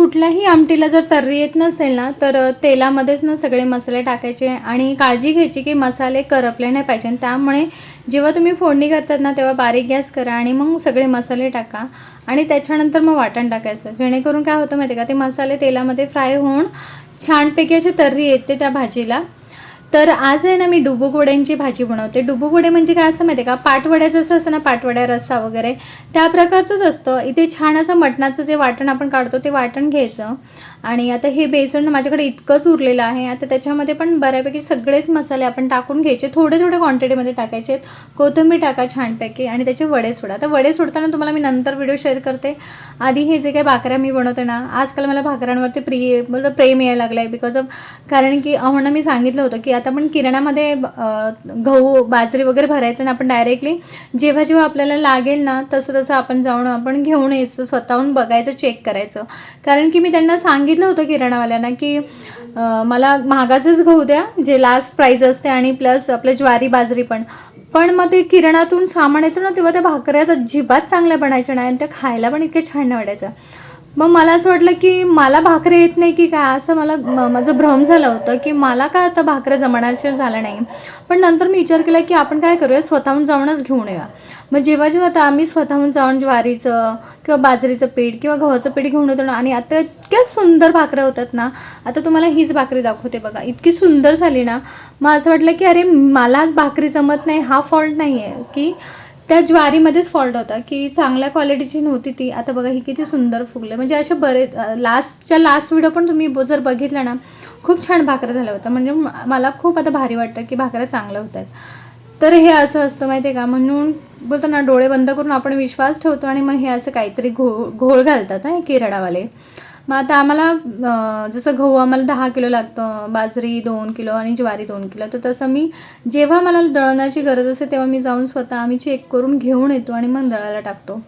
कुठल्याही आमटीला जर तर्री येत नसेल ना तर तेलामध्येच ना सगळे मसाले टाकायचे आणि काळजी घ्यायची की मसाले करपले नाही पाहिजे. त्यामुळे जेव्हा तुम्ही फोडणी करतात ना तेव्हा बारीक गॅस करा आणि मग सगळे मसाले टाका आणि त्याच्यानंतर मग वाटण टाकायचं. जेणेकरून काय होतं माहिती आहे का, ते मसाले तेलामध्ये फ्राय होऊन छानपैकी अशी तर्री येते त्या भाजीला. तर आज आहे ना मी डुबुक वड्यांची भाजी बनवते. डुबुक वडे म्हणजे काय असं माहिती आहे का, पाटवड्याचं जसं असतं ना, पाटवड्या रस्सा वगैरे त्या प्रकारचंच असतं. इथे छान असं मटणाचं जे वाटण आपण काढतो ते वाटण घ्यायचं आणि आता हे बेसन माझ्याकडे इतकंच उरलेलं आहे. आता त्याच्यामध्ये पण बऱ्यापैकी सगळेच मसाले आपण टाकून घ्यायचे, थोडे थोडे क्वांटिटीमध्ये टाकायचे. कोथिंबीर टाका छानपैकी आणि त्याचे वडे सोडा. आता वडे सोडताना तुम्हाला मी नंतर व्हिडिओ शेअर करते. आधी हे जे काही भाकऱ्या मी बनवते ना, आजकाल मला भाकऱ्यांवरती प्रेम यायला लागलं आहे बिकॉज ऑफ, कारण की अहोंना मी सांगितलं होतं की आता पण किराणामध्ये गहू बाजरी वगैरे भरायचं ना, आपण डायरेक्टली जेव्हा जेव्हा आपल्याला लागेल ना तसं तसं आपण जाऊन आपण घेऊन यायचं, स्वतःहून बघायचं, चेक करायचं. कारण की मी त्यांना सांगितलं होतं किराणावाल्यांना की मला महागाचंच गहू द्या जे लास्ट प्राईज असते आणि प्लस आपलं ज्वारी बाजरी पण मग ते किराणातून सामान येतं ना तेव्हा त्या भाकऱ्या अजिबात चांगल्या बनायच्या नाही आणि त्या खायला पण इतक्या छान नाही वाटायच्या. मग मला असं वाटलं की मला भाकऱ्या येत नाही की काय, असं मला माझं भ्रम झालं होतं की मला काय आता भाकऱ्या जमणारशीर झालं नाही. पण नंतर मी विचार केला की आपण काय करूया, स्वतःहून जाऊनच घेऊन येऊया. मग जेव्हा जेव्हा आता आम्ही स्वतःहून जाऊन ज्वारीचं किंवा बाजरीचं पीठ किंवा गव्हाचं पीठ घेऊन येतो ना, आणि आता इतक्या सुंदर भाकऱ्या होतात ना. आता तुम्हाला हीच भाकरी दाखवते बघा, इतकी सुंदर झाली ना. मग असं वाटलं की अरे मला भाकरी जमत नाही हा फॉल्ट नाही आहे, की त्या ज्वारीमध्येच फॉल्ट होता की चांगल्या क्वालिटीची नव्हती ती. आता बघा ही किती सुंदर फुगले, म्हणजे असे बरेच लास्ट व्हिडिओ पण तुम्ही जर बघितला ना, खूप छान भाकऱ्या झाल्या होत्या. म्हणजे मला खूप आता भारी वाटतं की भाकऱ्या चांगल्या होत आहेत. तर हे असं असतं माहिती आहे का, म्हणून बोलतो ना डोळे बंद करून आपण विश्वास ठेवतो आणि मग हे असं काहीतरी घोळ घालतात हे किराणावाले. मग आता आम्हाला जसं गहू आम्हाला 10 किलो लागतं, बाजरी 2 किलो आणि ज्वारी 2 किलो. तर तसं मी जेव्हा मला दळणाची गरज असते तेव्हा मी जाऊन स्वतः आम्ही चेक करून घेऊन येतो आणि मग दळायला टाकतो.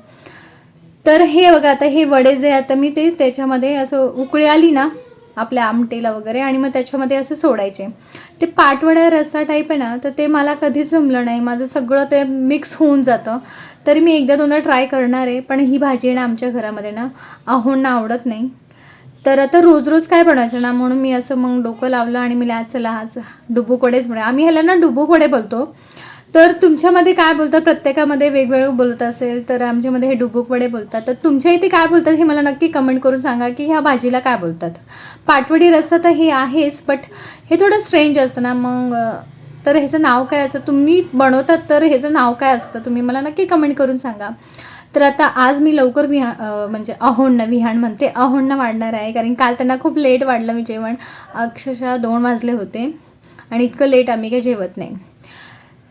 तर हे बघा आता हे वडे जे आता मी ते त्याच्यामध्ये असं उकळी आली ना आपल्या आमटीला वगैरे आणि मग त्याच्यामध्ये असं सोडायचे. ते पाटवड्या रस्सा टाईप आहे ना, तर ते मला कधीच जमलं नाही. माझं सगळं ते मिक्स होऊन जातं. तरी मी एकदा दोनदा ट्राय करणार आहे. पण ही भाजी आहे ना आमच्या घरामध्ये ना अहोंना आवडत नाही. तर आता रोज रोज काय बनायचं ना, म्हणून मी असं मग डोकं लावलं आणि मी चला आज डुबुक वडेच बनवूया. आम्ही ह्याला ना डुबुक वडे बोलतो. तर तुमच्यामध्ये काय बोलतात, प्रत्येकामध्ये वेगवेगळं बोलत असेल तर आमच्यामध्ये हे डुबुक वडे बोलतात. तर तुमच्या इथे काय बोलतात हे मला नक्की कमेंट करून सांगा की ह्या भाजीला काय बोलतात. पाटवडी रस्सा तर हे आहेच, बट हे थोडं स्ट्रेंज असतं ना. मग तर ह्याचं नाव काय असतं, तुम्ही बनवतात तर ह्याचं नाव काय असतं तुम्ही मला नक्की कमेंट करून सांगा. तर आता आज मी लवकर म्हणजे विहान म्हणते अहोंना वाढणार आहे, कारण काल त्यांना खूप लेट वाढलं मी जेवण. अक्षरशः 2 वाजले होते आणि इतकं लेट आम्ही काही जेवत नाही.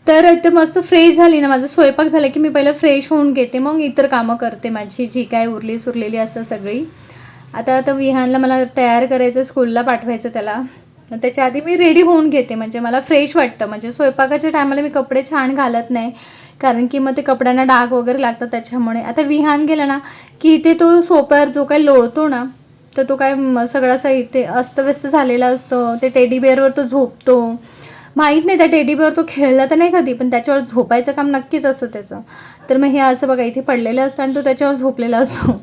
तर इथं मस्त फ्रेश झाली ना, माझं स्वयंपाक झालं की मी पहिलं फ्रेश होऊन घेते, मग इतर कामं करते माझी जी काय सुरलेली असतं सगळी. आता विहानला मला तयार करायचं, स्कूलला पाठवायचं त्याला. त्याच्या आधी मी रेडी होऊन घेते, म्हणजे मला फ्रेश वाटतं. म्हणजे स्वयंपाकाच्या टायमाला मी कपडे छान घालत नाही, कारण की मग ते कपड्यांना डाग वगैरे लागतात त्याच्यामुळे. आता विहान गेला ना की इथे तो सोप्यावर जो काही लोळतो ना, तर तो काय सगळा असं इथे अस्तव्यस्त झालेला असतो. ते टेडी बेअरवर तो झोपतो. माहीत नाही त्या टेडी बेअर तो खेळला तर नाही कधी, पण त्याच्यावर झोपायचं काम नक्कीच असतं त्याचं. तर मग हे असं बघा इथे पडलेलं असतं आणि तो त्याच्यावर झोपलेला असतो.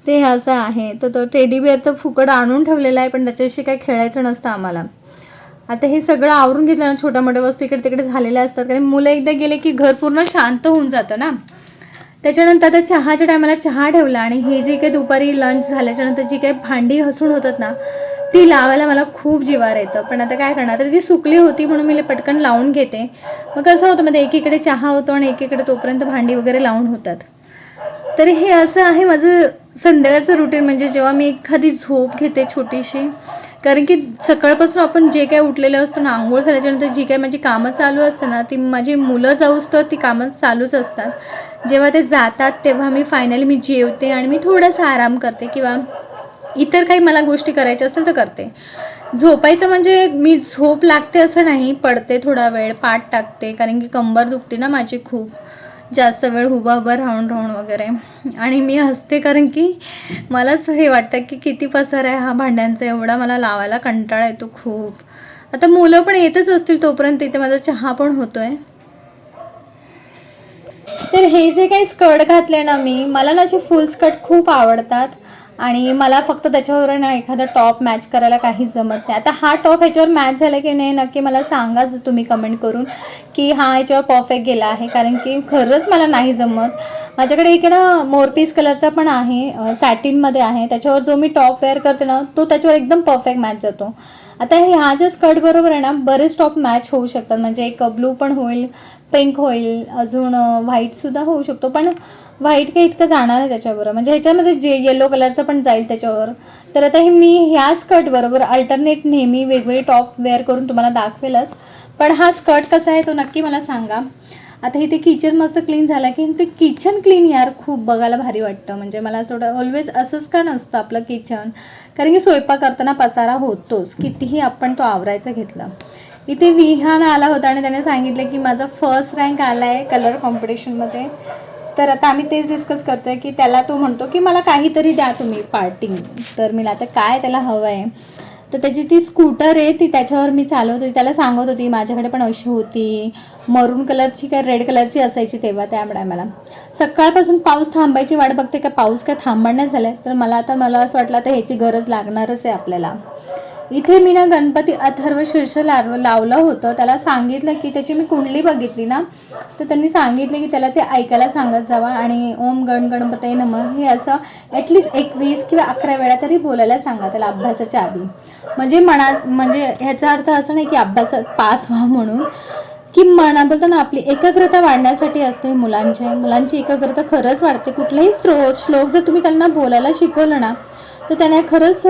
ते असं आहे. तर तो टेडी बेअर तर फुकट आणून ठेवलेला आहे, पण त्याच्याशी काही खेळायचं नसतं आम्हाला. आता हे सगळं आवरून घेतलं ना, छोट्या मोठ्या वस्तू इकडे तिकडे झालेल्या असतात, कारण मुलं एकदा गेले की घर पूर्ण शांत होऊन जातं ना. त्याच्यानंतर आता चहाच्या टायमाला चहा ठेवला आणि हे जी काही दुपारी लंच झाल्याच्यानंतर जी काही भांडी घासून होतात ना, ती लावायला मला खूप जिवार येतं. पण आता काय करणार, तर ती सुकली होती म्हणून मी पटकन लावून घेते. मग कसं होतं मध्ये एकीकडे चहा होतो आणि एकीकडे तोपर्यंत भांडी वगैरे लावून होतात. तर हे असं आहे माझं संध्याकाळचं रुटीन. म्हणजे जेव्हा मी एखादी झोप घेते छोटीशी, कारण की सकाळपासून आपण जे काय उठलेलं असतो ना, आंघोळ झाल्याच्यानंतर जी काय माझी कामं चालू असतात ना, ती माझी मुलं जाऊस तर ती कामं चालूच असतात. जेव्हा ते जातात तेव्हा मी जेवते आणि मी थोडासा आराम करते किंवा इतर काही मला गोष्टी करायच्या असेल तर करते. झोपायचं म्हणजे मी झोप लागते असं नाही, पडते थोडा वेळ, पाठ टाकते, कारण की कंबर दुखते ना माझी खूप जास्त वेळ उभं राहून वगैरे. आणि मी हसते कारण की मलाच हे वाटतं की किती पसार आहे हा भांड्यांचा, एवढा मला लावायला कंटाळा येतो खूप. आता मुलं पण येतच असतील तोपर्यंत इथे माझा चहा पण होतोय. तर हे जे काही स्कर्ट घातले ना मला ना असे फुल स्कर्ट खूप आवडतात आणि मला फक्त त्याच्यावर ना एखादा टॉप मॅच करायला काहीच जमत नाही. आता हा टॉप ह्याच्यावर मॅच झाला की नाही नक्की मला सांगाच तुम्ही कमेंट करून की हा ह्याच्यावर परफेक्ट गेला आहे, कारण की खरंच मला नाही जमत. माझ्याकडे एक ना मोरपीस कलरचा पण आहे, सॅटिनमध्ये आहे, त्याच्यावर जो मी टॉप वेअर करते ना तो त्याच्यावर एकदम परफेक्ट मॅच जातो. आता ह्या ज्या स्कर्ट बरोबर आहे ना बरेच टॉप मॅच होऊ शकतात, म्हणजे एक ब्लू पण होईल, पिंक होईल, अजून व्हाईटसुद्धा होऊ शकतो, पण व्हाईट काही इतकं जाणार आहे त्याच्याबरोबर, म्हणजे ह्याच्यामध्ये जे येलो कलरचं पण जाईल त्याच्यावर. तर आता हे मी ह्या स्कर्टबरोबर अल्टरनेट नेहमी वेगवेगळे टॉप वेअर करून तुम्हाला दाखवेलच. पण हा स्कर्ट कसा आहे तो नक्की मला सांगा. आता इथे किचन मस्त क्लीन झाला की ते किचन क्लीन यार खूप बघायला भारी वाटतं. म्हणजे मला असं वाटतं ऑलवेज असंच का नसतं आपलं किचन, कारण की स्वयंपाक करताना पसारा होतोच कितीही आपण तो आवरायचा घेतला. इथे विहान आला होता आणि त्याने सांगितलं की माझा फर्स्ट रँक आला आहे कलर कॉम्पिटिशनमध्ये. तर आता आम्ही तेच डिस्कस करतो आहे की त्याला तो म्हणतो की मला काहीतरी द्या तुम्ही पार्टी. तर मी आता काय त्याला हवं आहे, तर त्याची ती स्कूटर आहे ती त्याच्यावर मी चालवत होती, त्याला सांगत होती माझ्याकडे पण अशी होती मरून कलरची काय रेड कलरची असायची तेव्हा त्या मला. सकाळपासून पाऊस थांबायची वाट बघते का पाऊस काय थांबणार नाही झालं, तर मला असं वाटलं तर ह्याची गरज लागणारच आहे आपल्याला. इथे मी ना गणपती अथर्व शीर्ष लावलं होतं, त्याला सांगितलं की त्याची मी कुंडली बघितली ना तर त्यांनी सांगितलं की त्याला ते ऐकायला सांगत जावा आणि ओम गणपतये नमः हे असं ॲटलिस्ट 21 किंवा 11 वेळा तरी बोलायला सांगा त्याला अभ्यासाच्या आधी. म्हणजे ह्याचा अर्थ असं नाही की अभ्यासात पास व्हा म्हणून, की बोलतो ना आपली एकाग्रता वाढण्यासाठी असते. मुलांची एकाग्रता खरंच वाढते. कुठलाही श्लोक जर तुम्ही त्यांना बोलायला शिकवलं ना तर त्याने खरंच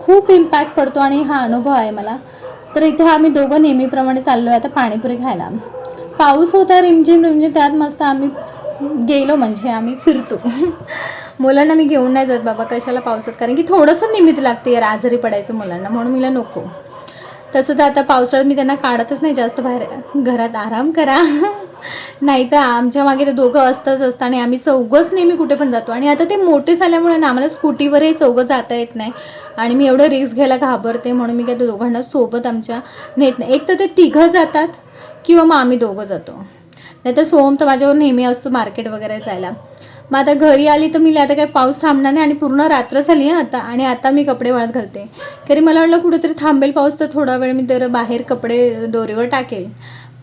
खूप इम्पॅक्ट पडतो आणि हा अनुभव आहे मला. तर इथे आम्ही दोघं नेहमीप्रमाणे चाललो आहे आता पाणीपुरी खायला. पाऊस होता रिमझिम, त्यात मस्त आम्ही गेलो, म्हणजे आम्ही फिरतो. मुलांना मी घेऊन नाही जात बाबा कशाला पावसात, कारण की थोडंसं निमित्त लागते यार आजारी पडायचं मुलांना, म्हणून मला नको. तसं तर आता पावसाळ्यात मी त्यांना काढतच नाही जास्त बाहेर, घरात आराम करा. नाही तर आमच्या मागे ते दोघं असतात आणि आम्ही चौघंच नेहमी कुठे पण जातो. आणि आता ते मोठे झाल्यामुळे ना आम्हाला स्कूटीवरही चौघं जाता येत नाही आणि मी एवढं रिस्क घ्यायला घाबरते, म्हणून मी काय ते दोघांना सोबत आमच्या नेत नाही. एक तर ते तिघं जातात किंवा मग आम्ही दोघं जातो, नाही तर सोहम तर माझ्यावर नेहमी असतो मार्केट वगैरे जायला. मग आता घरी आली तर मी आता काय पाऊस थांबणार नाही आणि पूर्ण रात्र झाली आहे आता, आणि आता मी कपडे वाळत घालते. कारण मला वाटलं कुठेतरी थांबेल पाऊस तर थोडा वेळ मी तर बाहेर कपडे दोरीवर टाकेल,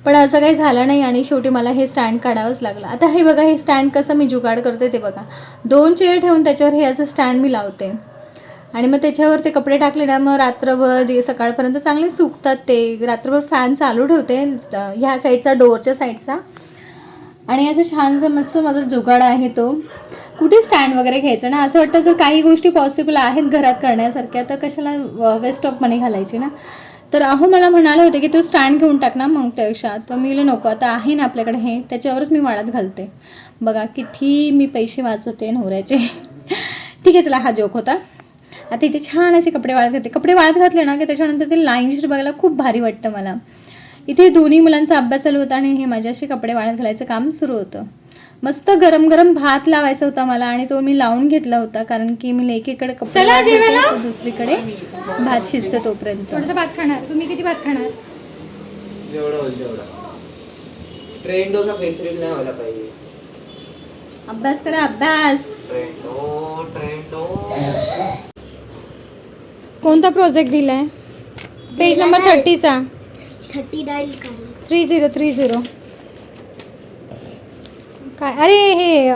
पण असं काही झालं नाही आणि शेवटी मला हे स्टँड काढावंच लागलं. आता हे बघा, हे स्टँड कसं मी जुगाड करते ते बघा. 2 चेअर ठेवून त्याच्यावर हे असं स्टँड मी लावते आणि मग त्याच्यावर ते कपडे टाकले ना मग रात्रभर सकाळपर्यंत चांगले सुकतात ते. रात्रभर फॅन चालू ठेवते ह्या साईडचा, डोअरच्या साईडचा, आणि असं छानसं मस्त माझा जुगाड आहे तो. कुठे स्टँड वगैरे घ्यायचं ना, असं वाटतं जर काही गोष्टी पॉसिबल आहेत घरात करण्यासारख्या तर कशाला वेस्ट ऑफ मनी घालायची ना. तर मला म्हणाले होते की तो स्टँड घेऊन टाक ना मग त्यापेक्षा, तर मी नको, आता आहे ना आपल्याकडे हे, त्याच्यावरच मी वाळत घालते. बघा किती मी पैसे वाचवते नवऱ्याचे. ठीक आहे चला, हा जोक होता. आता इथे छान असे कपडे वाळत घालते. कपडे वाळत घातले ना की त्याच्यानंतर ते लाईन बघायला खूप भारी वाटतं मला. इथे दोन्ही मुलांचा अभ्यास चालू होता आणि हे माझ्याशी कपडे वाळत घालायचं काम सुरू होतं. मस्त गरम गरम भात लावायचा होता मला आणि तो मी लावून घेतला होता, कारण की मी एकीकडे कपडे वाळत दुसरीकडे भात शिजतो तोपर्यंत. थोडंसं भात खाणार. तुम्ही किती भात खाणार? अभ्यास करा अभ्यास. कोणता प्रोजेक्ट दिलाय? Page number 30चा. 30 काय? अरे हे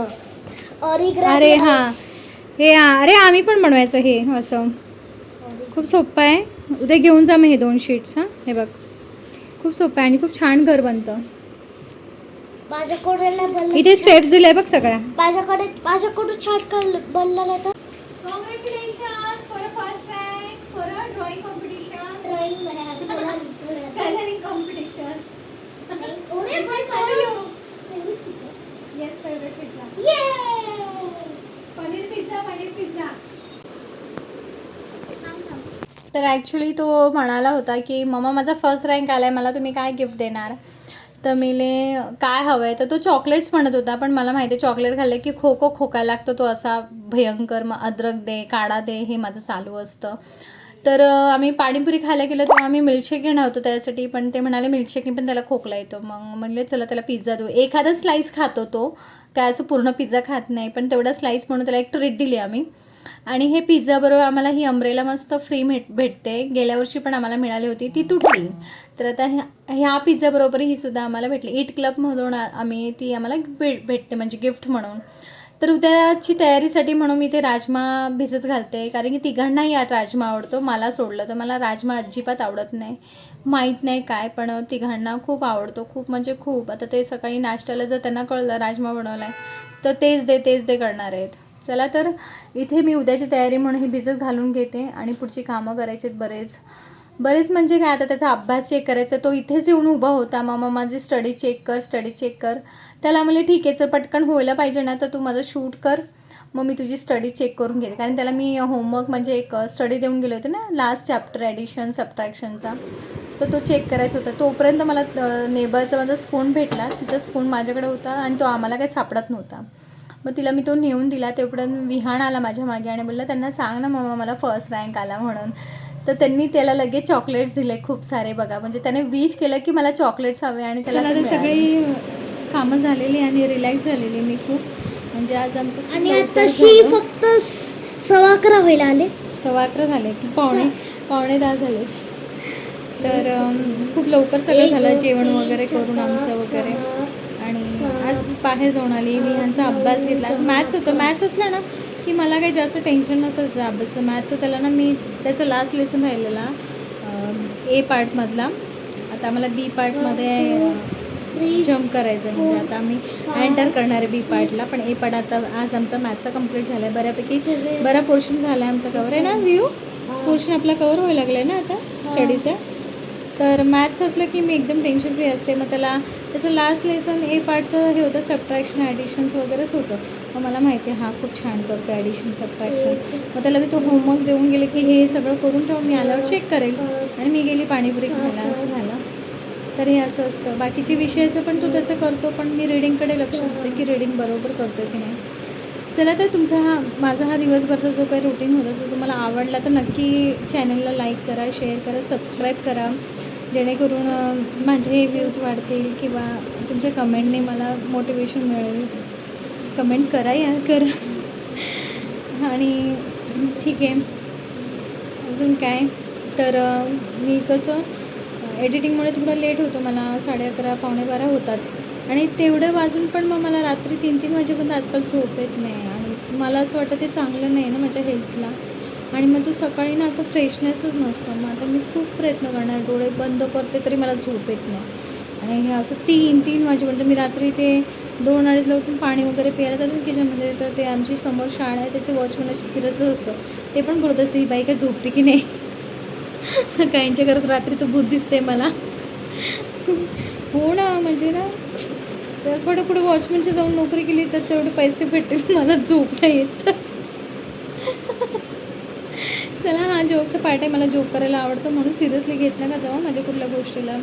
अरे हां हे अरे आम्ही पण बनवायचं हे असं. खूप सोपं आहे. उद्या घेऊन जा मग हे 2 शीट्स. हां हे बघ खूप सोपं आहे आणि खूप छान घर बनतं. इथे स्टेप्स दिले बघ सगळ्या. माझ्याकडे छाट बनलेला तर Congratulations for a first rank for a drawing competition. Coloring competitions. Yes, favorite pizza. Paneer pizza. तर ॲक्च्युली तो म्हणाला होता की मम्मा माझा फर्स्ट रँक आला आहे, मला तुम्ही काय गिफ्ट देणार? तर मीले काय हवं आहे तर तो चॉकलेट्स म्हणत होता, पण मला माहिती आहे चॉकलेट खाल्ले की खोकायला लागतो तो असा भयंकर. मग अद्रक दे, काढा दे, हे माझं चालू असतं. तर आम्ही पाणीपुरी खायला गेलो तेव्हा आम्ही मिल्कशेक घेणार होतो त्यासाठी, पण ते म्हणाले मिल्कशेकने पण त्याला खोकला येतो. मग म्हणले चला त्याला पिझ्झा देऊ. एखादा स्लाईस खातो तो, काय असं पूर्ण पिझ्झा खात नाही, पण तेवढा स्लाईस म्हणून त्याला एक ट्रीट दिली आम्ही. आणि हे पिझ्झाबरोबर आम्हाला ही अम्ब्रेला मस्त फ्री भेटते. गेल्या वर्षी पण आम्हाला मिळाली होती, ती तुटली. तर आता ह्या पिझ्झाबरोबर ही सुद्धा आम्हाला भेटली. ईट क्लबमधून ती आम्हाला भेटते म्हणजे गिफ्ट म्हणून. तर उद्याची तयारीसाठी म्हणून मी ते राजमा भिजत घालते, कारण की तिघांनाही यात राजमा आवडतो. मला सोडलं तर मला राजमा अजिबात आवडत नाही, माहीत नाही काय, पण तिघांना खूप आवडतो, खूप म्हणजे खूप. आता ते सकाळी नाश्त्याला जर त्यांना कळलं राजमा बनवला आहे तर तेच दे करणार आहेत. चला, तर इथे मी उद्याची तयारी म्हणून ही भिजत घालून घेते आणि पुढची कामं करायची आहेत बरेच म्हणजे काय, आता त्याचा अभ्यास चेक करायचा. तो इथेच येऊन उभा होता, मामा माझी स्टडी चेक कर. त्याला म्हणले ठीक आहे, जर पटकन व्हायला पाहिजे ना तर तू माझं शूट कर, मग मी तुझी स्टडी चेक करून घेते. कारण त्याला मी होमवर्क म्हणजे एक स्टडी देऊन गेले होते ना, लास्ट चॅप्टर ॲडिशन सबट्रॅक्शनचा, तर तो चेक करायचा होता. तोपर्यंत मला नेबरचा माझा स्पून भेटला. तिचा स्पून माझ्याकडे होता आणि तो आम्हाला काही सापडत नव्हता. मग तिला मी तो नेऊन दिला. तेवढ्यात विहान आला माझ्या मागे आणि बोलला त्यांना सांग ना मम्मा मला फर्स्ट रँक आला म्हणून. तर त्यांनी त्याला लगेच चॉकलेट्स दिले खूप सारे. बघा, म्हणजे त्याने विश केलं की मला चॉकलेट्स हवे आणि त्याला तर सगळी कामं झालेली आणि रिलॅक्स झालेली मी खूप. म्हणजे आज आमचं आणि आताशी फक्त 11:15 व्हायला आले. 11:15 झाले, पावणे 10 झाले. तर खूप लवकर सगळं झालं, जेवण वगैरे करून आमचं वगैरे. आणि आज बाहेर जाऊन आली, मी ह्यांचा अभ्यास घेतला. आज मॅथ्स होतं. मॅथ्स असलं ना की मला काही जास्त टेन्शन नसायचं अभ्यास. मॅथ्सचं त्याला ना मी त्याचा लास्ट लेसन राहिलेला ए पार्टमधला. आता आम्हाला बी पार्टमध्ये जम्प करायचं आहे. म्हणजे आता आम्ही एंटर करणार आहे बी पार्टला. पण ए पार्ट आता आज आमचा मॅथ्सचा कंप्लीट झाला आहे बऱ्यापैकी. बरा पोर्शन झाला आहे आमचा कवर आहे ना. व्ह्यू पोर्शन आपला कवर व्हायला लागला आहे ना आता स्टडीचं. तर मॅथ्स असलं की मी एकदम टेन्शन फ्री असते. मग त्याचं लास्ट लेसन ए पार्टचं हे होतं, सबट्रॅक्शन ॲडिशन्स वगैरेच होतं. मग मला माहिती आहे हा खूप छान करतो ॲडिशन सबट्रॅक्शन. मग त्याला मी तो होमवर्क देऊन गेले की हे सगळं करून ठेव, मी आल्यावर चेक करेल. आणि मी गेली पाणीपुरी खायला, असं झालं. तर हे असं असतं. बाकीचे विषयाचं पण तो त्याचं करतो, पण मी रीडिंगकडे लक्ष देते की रीडिंग बरोबर करतो की नाही. चला, तर माझा हा दिवसभरचा जो काही रुटीन होता तो तुम्हाला आवडला तर नक्की चॅनलला लाईक करा, शेअर करा, सबस्क्राईब करा, जेणेकरून माझे व्ह्यूज वाढतील किंवा तुमच्या कमेंटने मला मोटिवेशन मिळेल. कमेंट करा करा. आणि ठीक आहे, अजून काय, तर मी कसं एडिटिंगमुळे थोडं लेट होतो मला. 11:30 पावणे 12 होतात. आणि तेवढं वाजून पण मग मला रात्री 3-3 वाजेपर्यंत आजकाल झोप येत नाही. आणि मला असं वाटतं ते चांगलं नाही ना माझ्या हेल्थला. आणि मग तू सकाळी ना असं फ्रेशनेसच नसतो. मग आता मी खूप प्रयत्न करणार, डोळे बंद करते तरी मला झोप येत नाही. आणि हे असं 3-3 वाजेपर्यंत मी रात्री ते 2-2:30ला उठून पाणी वगैरे प्यायला जातो किचनमध्ये. तर ते आमची समोर शाळा आहे, त्याचे वॉचमन असे फिरतच असतं. ते पण बोलत असते ही बाई काय झोपते की नाही. काहींच्या घरात रात्रीचं भूत दिसते मला. हो ना, म्हणजे ना त्याच थोडं पुढे वॉचमनची जाऊन नोकरी केली तर तेवढे पैसे भेटतील, मला झोप नाही येत. चला, हा जोकचा पार्ट आहे. मला जोक करायला आवडतं, म्हणून सिरियसली घेत नका जाऊ माझ्या कुठल्या गोष्टीला.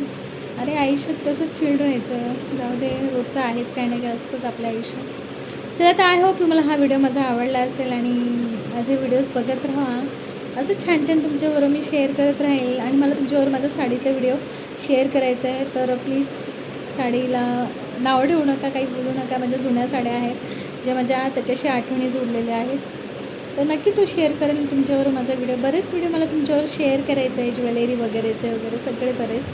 अरे आयुष्यात तसंच चिल्ड राहायचं, जाऊ दे, रोजचं आहेच काही नाही काय असतंच आपलं आयुष्य. चला, तर आय होप तुम्हाला हा व्हिडिओ माझा आवडला असेल आणि माझे व्हिडिओज बघत राहा. असं छान छान तुमच्याबरोबर मी शेअर करत राहील. आणि मला तुमच्याबरोबर माझा साडीचा व्हिडिओ शेअर करायचा आहे. तर प्लीज साडीला नाव ठेवू नका, काही बोलू नका. माझ्या जुन्या साड्या आहेत ज्या माझ्या त्याच्याशी आठवणी जोडलेल्या आहेत, तर नक्की तो शेअर करेल तुमच्यावर माझा व्हिडिओ. बरेच व्हिडिओ मला तुमच्यावर शेअर करायचं आहे, ज्वेलरी वगैरेचे वगैरे सगळे बरेच.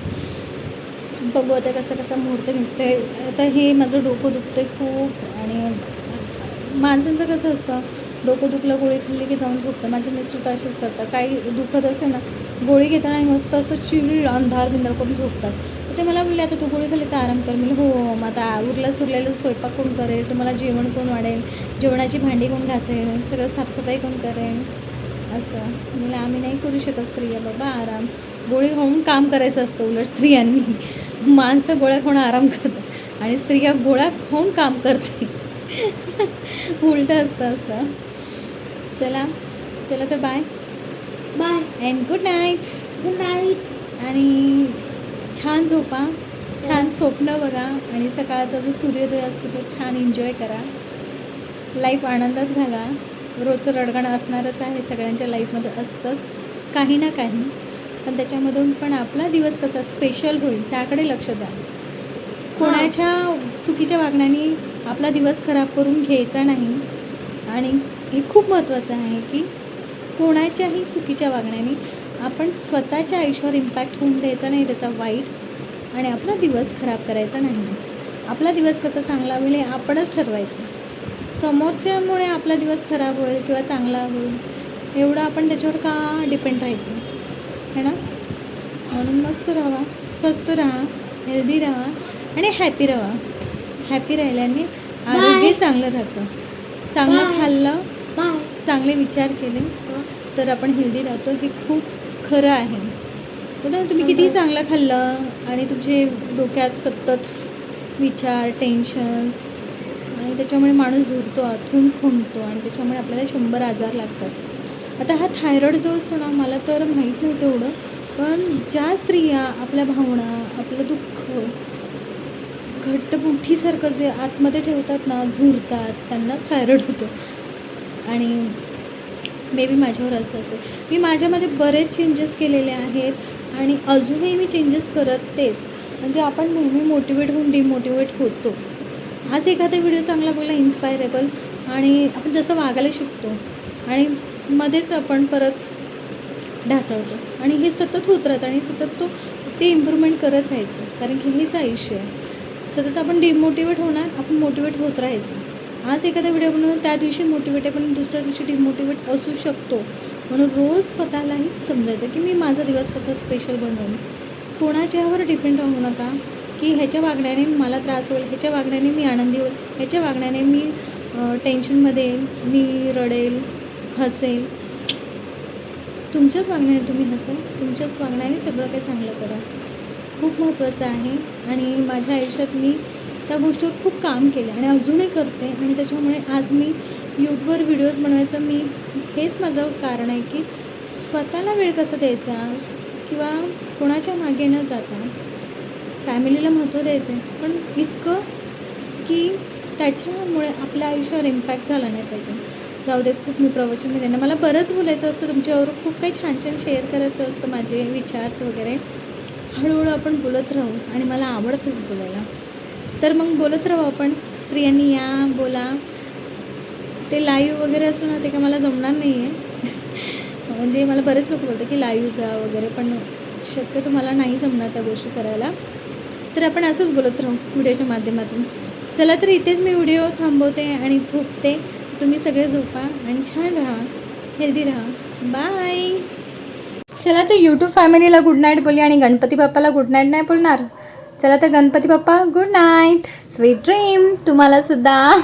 बघू आता कसं मुहूर्त निघतं आहे. आता हे माझं डोकं दुखतं आहे खूप. आणि माणसांचं कसं असतं, डोकं दुखलं गोळी खाल्ली की जाऊन झोपतं. माझे मिस्टर तर असेच करतात, काही दुखत असेल ना गोळी घेताना मस्त असं चिल अंधार बिंधार करून झोपतात. तर ते मला बोलले आता तू गोळी खाल्ली तर आराम कर. मी हो, मग आता सुरलेलं स्वयंपाक कोण करेल, तुम्हाला जेवण कोण वाढेल, जेवणाची भांडी कोण घासेल, सगळं साफसफाई कोण करेल, असं. म्हणजे आम्ही नाही करू शकत स्त्रिया, बाबा आराम. गोळी खाऊन काम करायचं असतं उलट स्त्रियांनी. माणसं गोळ्या खाऊन आराम करतात आणि स्त्रिया गोळ्या खाऊन काम करते. उलटं असतं असं. चला तर बाय अँड गुड नाईट. आणि छान झोपा, छान स्वप्न बघा आणि सकाळचा जो सूर्योदय असतो तो छान एन्जॉय करा. लाईफ आनंदात घाला. रोजचं रडगाणं असणारच आहे, सगळ्यांच्या लाईफमध्ये असतंच काही ना काही. पण त्याच्यामधून पण आपला दिवस कसा स्पेशल होईल त्याकडे लक्ष द्या. कोणाच्या चुकीच्या वागण्याने आपला दिवस खराब करून घ्यायचा नाही. आणि हे खूप महत्त्वाचं आहे की कोणाच्याही चुकीच्या वागण्याने आपण स्वतःच्या आयुष्यावर इम्पॅक्ट होऊन द्यायचा नाही त्याचा वाईट, आणि आपला दिवस खराब करायचा नाही. आपला दिवस कसा चांगला होईल हे आपणच ठरवायचं. समोरच्यामुळे आपला दिवस खराब होईल किंवा चांगला होईल एवढं आपण त्याच्यावर का डिपेंड राहायचं, है ना? म्हणून मस्त राहा, स्वस्त राहा, हेल्दी राहा आणि हॅपी राहा. हॅपी राहिल्याने आरोग्य चांगलं राहतं. चांगलं Bye. खाल्लं, बाय. चांगले विचार केले तर आपण हेल्दी राहतो. हे खूप खरं आहे. बघा तुम्ही किती चांगलं खाल्लं आणि तुमचे डोक्यात सतत विचार, टेन्शन्स, आणि त्याच्यामुळे माणूस झुरतो, आतून खंगतो आणि त्याच्यामुळे आपल्याला 100 आजार लागतात. आता हा थायरॉईड जो असतो ना, मला तर माहीत नव्हतं एवढं, पण ज्या स्त्रिया आपल्या भावना, आपलं दुःख घट्ट मुठीसारखं जे आतमध्ये ठेवतात ना, झुरतात, त्यांनाच थायरॉईड होतो. आणि मे बी माझ्यावर असं असेल. मी माझ्यामध्ये बरेच चेंजेस केलेले आहेत आणि अजूनही मी चेंजेस करतेच. म्हणजे आपण नेहमी मोटिवेट होऊन डिमोटिवेट होतो. आज एखादा व्हिडिओ चांगला बघला, इन्स्पायरेबल, आणि आपण जसं वागायला शिकतो आणि मध्येच आपण परत ढासळतो आणि हे सतत होत राहतं आणि सतत ते इम्प्रूव्हमेंट करत राहायचं, कारण की हेच आयुष्य आहे. सतत आपण डिमोटिवेट होणार, आपण मोटिवेट होत राहायचं. आज एखादा व्हिडिओ बनवून त्या दिवशी मोटिवेट आहे पण दुसऱ्या दिवशी डिमोटिवेट असू शकतो. म्हणून रोज स्वतःलाही समजायचं की मी माझा दिवस कसा स्पेशल बनवेन. कोणाच्यावर डिपेंड राहू नका की ह्याच्या वागण्याने मला त्रास होईल, ह्याच्या वागण्याने मी आनंदी होईल, ह्याच्या वागण्याने मी टेन्शनमध्ये येईल, मी रडेल, हसेल. तुमच्याच वागण्याने तुम्ही हसेल, तुमच्याच वागण्याने सगळं काही चांगलं करा. खूप महत्त्वाचं आहे आणि माझ्या आयुष्यात मी त्या गोष्टीवर खूप काम केलं आणि अजूनही करते आणि त्याच्यामुळे आज मी यूट्यूबवर व्हिडिओज बनवायचं हेच माझं कारण आहे की स्वतःला वेळ कसा द्यायचा किंवा कोणाच्या मागे न जाता फॅमिलीला महत्त्व द्यायचं आहे, पण इतकं की त्याच्यामुळे आपल्या आयुष्यावर इम्पॅक्ट झाला नाही पाहिजे. जाऊ दे, खूप मी प्रवचन मी त्यांना, मला बरंच बोलायचं असतं तुमच्यावर, खूप काही छान छान शेअर करायचं असतं, माझे विचार्स वगैरे. हळूहळू आपण बोलत राहू आणि मला आवडतंच बोलायला. तर मग बोलत राहू आपण. स्त्रियांनी या, बोला. ते लाईव्ह वगैरे असं ना, ते का मला जमणार नाही आहे. म्हणजे मला बरेच लोक बोलतात की लाईव्ह जा वगैरे, पण शक्यतो मला नाही जमणार त्या गोष्टी करायला. तर आपण असंच बोलत राहू व्हिडिओच्या माध्यमातून. चला तर इथेच मी व्हिडिओ थांबवते आणि झोपते. तुम्ही सगळे झोपा आणि छान राहा, हेल्दी राहा. बाय. चला तर यूट्यूब फॅमिलीला गुड नाईट बोलूया आणि गणपती बाप्पाला गुड नाईट नाही बोलणार. चला तर Ganpati Bappa good night, sweet dream तुम्हाला सुद्धा.